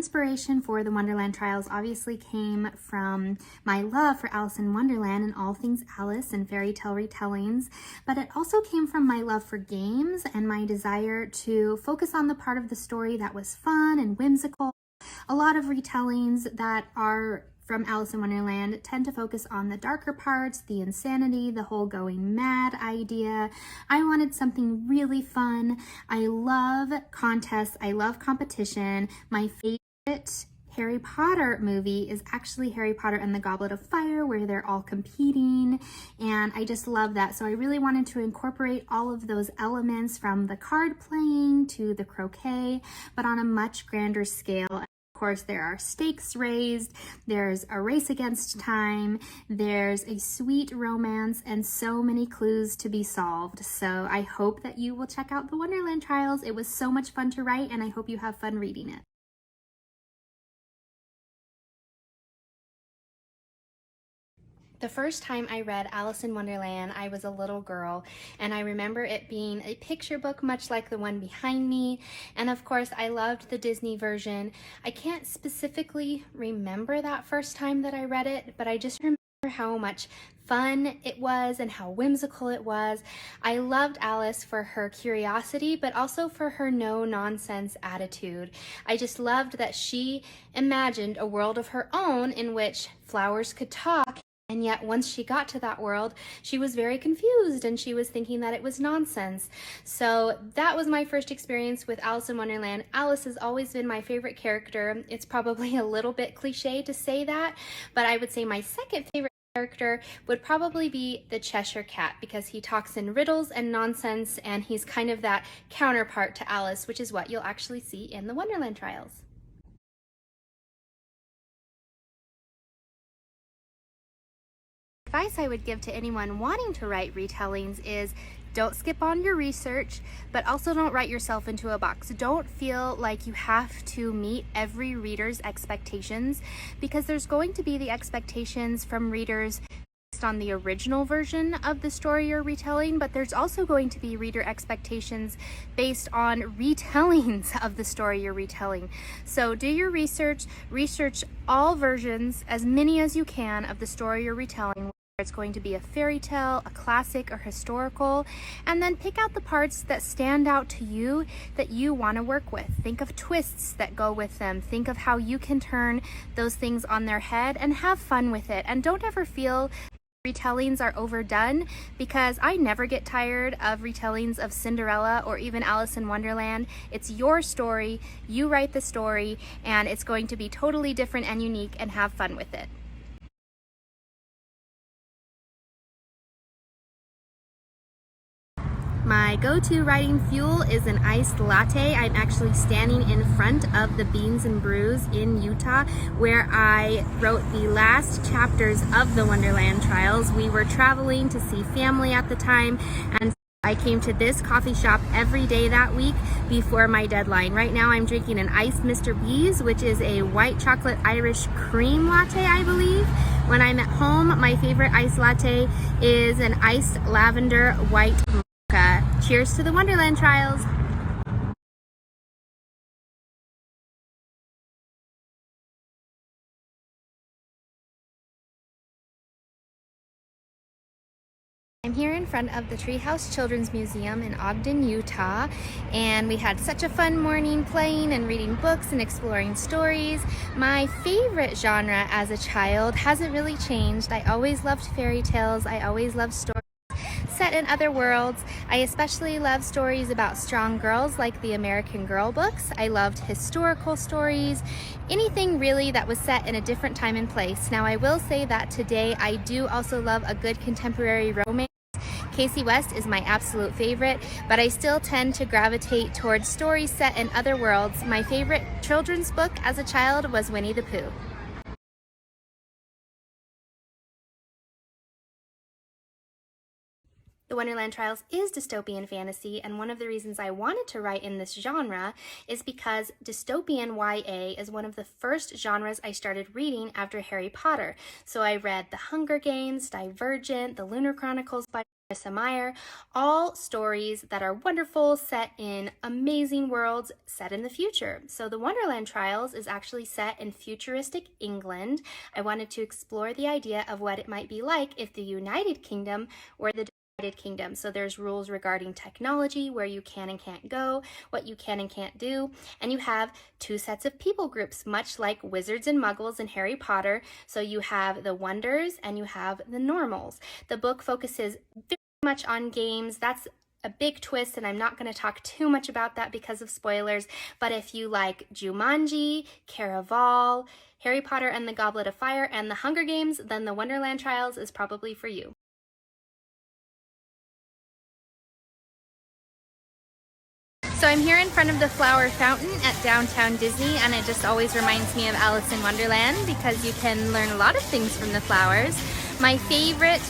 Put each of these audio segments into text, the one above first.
inspiration for the Wonderland Trials obviously came from my love for Alice in Wonderland and all things Alice and fairy tale retellings, but it also came from my love for games and my desire to focus on the part of the story that was fun and whimsical. A lot of retellings that are from Alice in Wonderland tend to focus on the darker parts, the insanity, the whole going mad idea. I wanted something really fun. I love contests. I love competition. My favorite Harry Potter movie is actually Harry Potter and the Goblet of Fire, where they're all competing, and I just love that. So I really wanted to incorporate all of those elements, from the card playing to the croquet, but on a much grander scale. Of course, there are stakes raised, there's a race against time, there's a sweet romance, and so many clues to be solved. So I hope that you will check out the Wonderland Trials. It was so much fun to write, and I hope you have fun reading it. The first time I read Alice in Wonderland, I was a little girl, and I remember it being a picture book much like the one behind me, and of course I loved the Disney version. I can't specifically remember that first time that I read it, but I just remember how much fun it was and how whimsical it was. I loved Alice for her curiosity, but also for her no-nonsense attitude. I just loved that she imagined a world of her own in which flowers could talk. And yet once she got to that world, she was very confused and she was thinking that it was nonsense. So that was my first experience with Alice in Wonderland. Alice has always been my favorite character. It's probably a little bit cliche to say that, but I would say my second favorite character would probably be the Cheshire Cat, because he talks in riddles and nonsense, and he's kind of that counterpart to Alice, which is what you'll actually see in the Wonderland Trials. Advice I would give to anyone wanting to write retellings is don't skip on your research, but also don't write yourself into a box. Don't feel like you have to meet every reader's expectations, because there's going to be the expectations from readers based on the original version of the story you're retelling, but there's also going to be reader expectations based on retellings of the story you're retelling. So do your research all versions, as many as you can, of the story you're retelling. It's going to be a fairy tale, a classic, or historical, and then pick out the parts that stand out to you that you want to work with. Think of twists that go with them. Think of how you can turn those things on their head and have fun with it. And don't ever feel retellings are overdone, because I never get tired of retellings of Cinderella or even Alice in Wonderland. It's your story, you write the story, and it's going to be totally different and unique, and have fun with it. My go-to writing fuel is an iced latte. I'm actually standing in front of the Beans and Brews in Utah, where I wrote the last chapters of the Wonderland Trials. We were traveling to see family at the time, and I came to this coffee shop every day that week before my deadline. Right now I'm drinking an iced Mr. B's, which is a white chocolate Irish cream latte, I believe. When I'm at home, my favorite iced latte is an iced lavender white mocha. Cheers to the Wonderland Trials! I'm here in front of the Treehouse Children's Museum in Ogden, Utah, and we had such a fun morning playing and reading books and exploring stories. My favorite genre as a child hasn't really changed. I always loved fairy tales. I always loved stories set in other worlds. I especially love stories about strong girls like the American Girl books. I loved historical stories, anything really that was set in a different time and place. Now I will say that today I do also love a good contemporary romance. Casey West is my absolute favorite, but I still tend to gravitate towards stories set in other worlds. My favorite children's book as a child was Winnie the Pooh. The Wonderland Trials is dystopian fantasy, and one of the reasons I wanted to write in this genre is because dystopian YA is one of the first genres I started reading after Harry Potter. So I read The Hunger Games, Divergent, The Lunar Chronicles by Marissa Meyer, all stories that are wonderful, set in amazing worlds, set in the future. So the Wonderland Trials is actually set in futuristic England. I wanted to explore the idea of what it might be like if the United Kingdom were the United Kingdom. So there's rules regarding technology, where you can and can't go, what you can and can't do, and you have two sets of people groups, much like wizards and muggles in Harry Potter. So you have the wonders and you have the normals. The book focuses very much on games. That's a big twist, and I'm not going to talk too much about that because of spoilers, but if you like Jumanji, Caraval, Harry Potter and the Goblet of Fire, and the Hunger Games, then the Wonderland Trials is probably for you. So I'm here in front of the flower fountain at downtown Disney, and it just always reminds me of Alice in Wonderland because you can learn a lot of things from the flowers. My favorite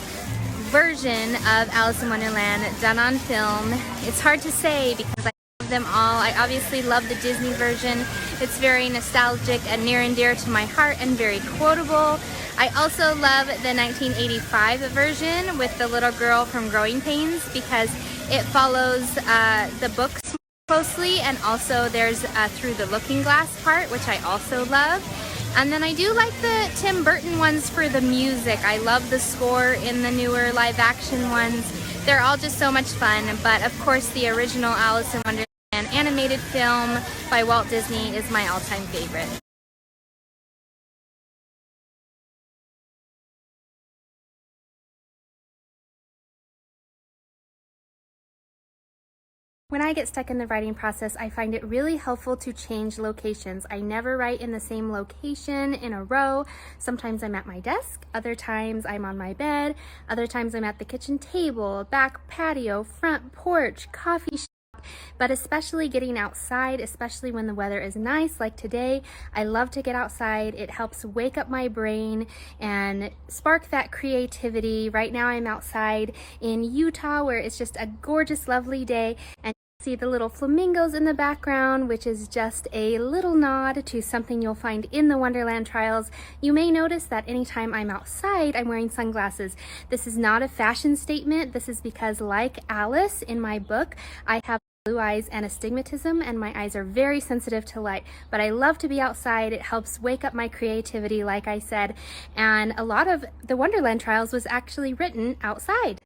version of Alice in Wonderland done on film, it's hard to say because I love them all. I obviously love the Disney version. It's very nostalgic and near and dear to my heart and very quotable. I also love the 1985 version with the little girl from Growing Pains because it follows the books closely, and also there's Through the Looking Glass part, which I also love. And then I do like the Tim Burton ones for the music. I love the score in the newer live action ones. They're all just so much fun, but of course the original Alice in Wonderland animated film by Walt Disney is my all-time favorite. When I get stuck in the writing process, I find it really helpful to change locations. I never write in the same location in a row. Sometimes I'm at my desk, other times I'm on my bed, other times I'm at the kitchen table, back patio, front porch, coffee shop, but especially getting outside, especially when the weather is nice like today. I love to get outside. It helps wake up my brain and spark that creativity. Right now I'm outside in Utah where it's just a gorgeous, lovely day, and see the little flamingos in the background, which is just a little nod to something you'll find in the Wonderland Trials. You may notice that anytime I'm outside, I'm wearing sunglasses. This is not a fashion statement. This is because, like Alice in my book, I have blue eyes and astigmatism, and my eyes are very sensitive to light, but I love to be outside. It helps wake up my creativity, like I said, and a lot of the Wonderland Trials was actually written outside.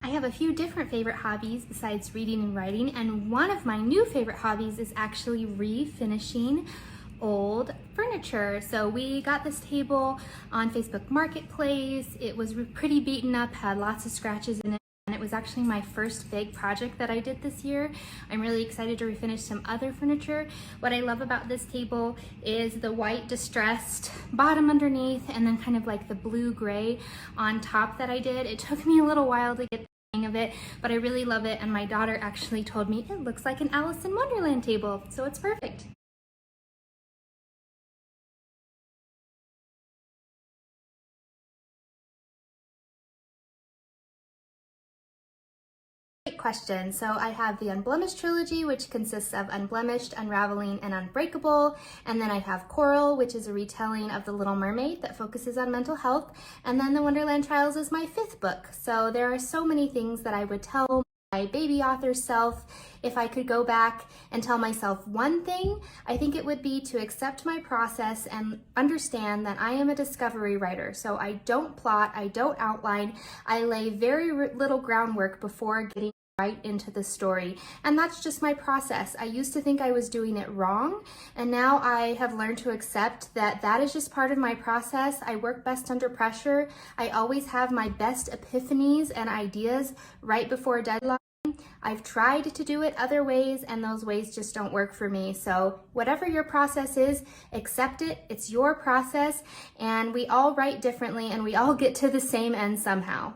I have a few different favorite hobbies besides reading and writing, and one of my new favorite hobbies is actually refinishing old furniture. So we got this table on Facebook Marketplace. It was pretty beaten up, had lots of scratches in it, and it was actually my first big project that I did this year. I'm really excited to refinish some other furniture. What I love about this table is the white distressed bottom underneath, and then kind of like the blue-gray on top that I did. It took me a little while to get the hang of it, but I really love it, and my daughter actually told me it looks like an Alice in Wonderland table, so it's perfect. Great question. So I have the Unblemished trilogy, which consists of Unblemished, Unraveling, and Unbreakable. And then I have Coral, which is a retelling of The Little Mermaid that focuses on mental health. And then the Wonderland Trials is my 5th book. So there are so many things that I would tell my baby author self. If I could go back and tell myself one thing, I think it would be to accept my process and understand that I am a discovery writer. So I don't plot, I don't outline, I lay very little groundwork before getting right into the story, and that's just my process. I used to think I was doing it wrong, and now I have learned to accept that that is just part of my process. I work best under pressure. I always have my best epiphanies and ideas right before a deadline. I've tried to do it other ways, and those ways just don't work for me. So whatever your process is, accept it. It's your process, and we all write differently, and we all get to the same end somehow.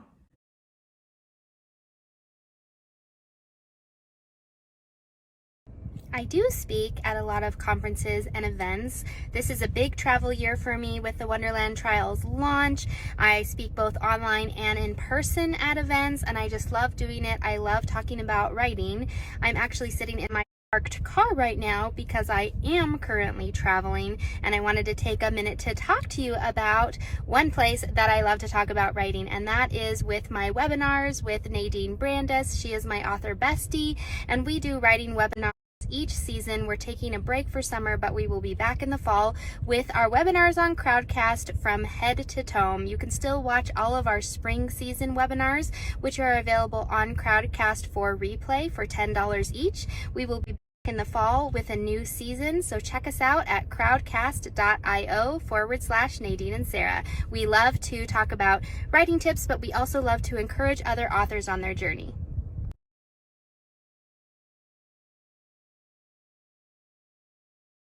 I do speak at a lot of conferences and events. This is a big travel year for me with the Wonderland Trials launch. I speak both online and in person at events, and I just love doing it. I love talking about writing. I'm actually sitting in my parked car right now because I am currently traveling, and I wanted to take a minute to talk to you about one place that I love to talk about writing, and that is with my webinars with Nadine Brandes. She is my author bestie, and we do writing webinars each season. We're taking a break for summer, but we will be back in the fall with our webinars on Crowdcast from head to tome. You can still watch all of our spring season webinars, which are available on Crowdcast for replay for $10 each. We will be back in the fall with a new season, so check us out at crowdcast.io/Nadine and Sarah. We love to talk about writing tips, but we also love to encourage other authors on their journey.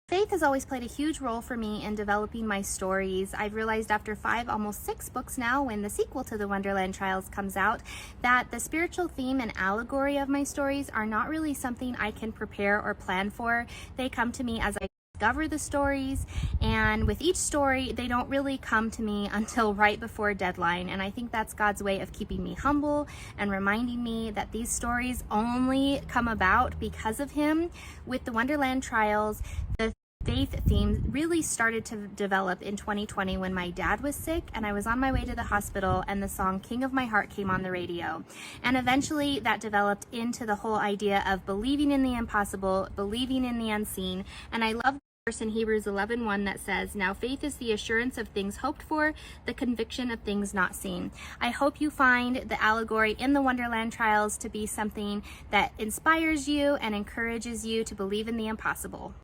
Faith has always played a huge role for me in developing my stories. I've realized after 5, almost 6 books now, when the sequel to the Wonderland Trials comes out, that the spiritual theme and allegory of my stories are not really something I can prepare or plan for. They come to me as I discover the stories, and with each story, they don't really come to me until right before deadline. And I think that's God's way of keeping me humble and reminding me that these stories only come about because of Him. With the Wonderland Trials, the faith theme really started to develop in 2020 when my dad was sick and I was on my way to the hospital, and the song King of My Heart came on the radio. And eventually that developed into the whole idea of believing in the impossible, believing in the unseen. And I love the verse in Hebrews 11:1 that says, "Now faith is the assurance of things hoped for, the conviction of things not seen." I hope you find the allegory in the Wonderland Trials to be something that inspires you and encourages you to believe in the impossible.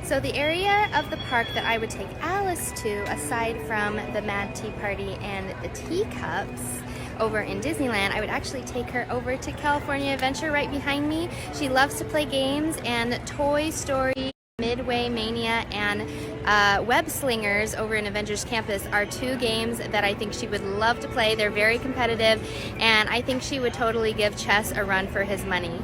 So the area of the park that I would take Alice to, aside from the Mad Tea Party and the teacups over in Disneyland, I would actually take her over to California Adventure right behind me. She loves to play games, and Toy Story, Midway Mania, and Web Slingers over in Avengers Campus are 2 games that I think she would love to play. They're very competitive, and I think she would totally give chess a run for his money.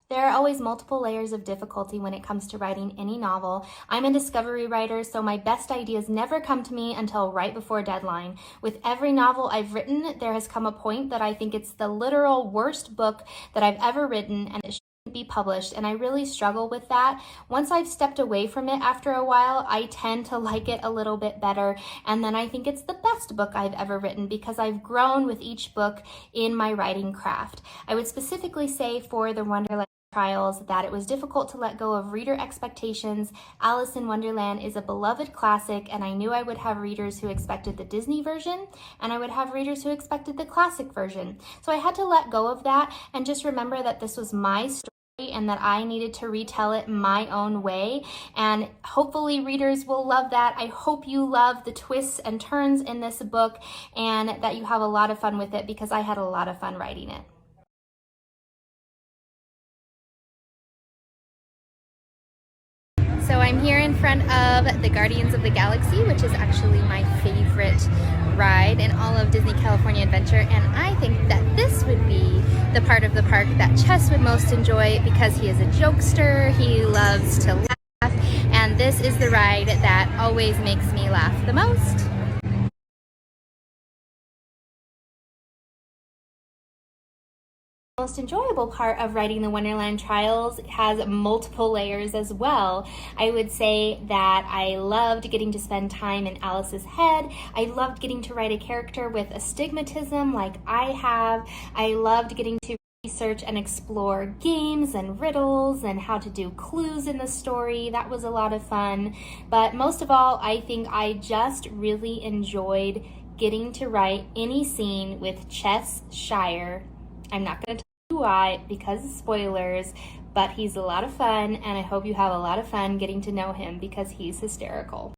There are always multiple layers of difficulty when it comes to writing any novel. I'm a discovery writer, so my best ideas never come to me until right before deadline. With every novel I've written, there has come a point that I think it's the literal worst book that I've ever written, and it shouldn't be published, and I really struggle with that. Once I've stepped away from it after a while, I tend to like it a little bit better, and then I think it's the best book I've ever written because I've grown with each book in my writing craft. I would specifically say for the Wonderland Trials that it was difficult to let go of reader expectations. Alice in Wonderland is a beloved classic, and I knew I would have readers who expected the Disney version, and I would have readers who expected the classic version. So I had to let go of that and just remember that this was my story and that I needed to retell it my own way, and hopefully readers will love that. I hope you love the twists and turns in this book and that you have a lot of fun with it, because I had a lot of fun writing it. So I'm here in front of the Guardians of the Galaxy, which is actually my favorite ride in all of Disney California Adventure, and I think that this would be the part of the park that Chess would most enjoy because he is a jokester, he loves to laugh, and this is the ride that always makes me laugh the most. The most enjoyable part of writing the Wonderland Trials has multiple layers as well. I would say that I loved getting to spend time in Alice's head. I loved getting to write a character with astigmatism like I have. I loved getting to research and explore games and riddles and how to do clues in the story. That was a lot of fun. But most of all, I think I just really enjoyed getting to write any scene with Chess Shire. I'm not going to why, because of spoilers, but he's a lot of fun, and I hope you have a lot of fun getting to know him because he's hysterical.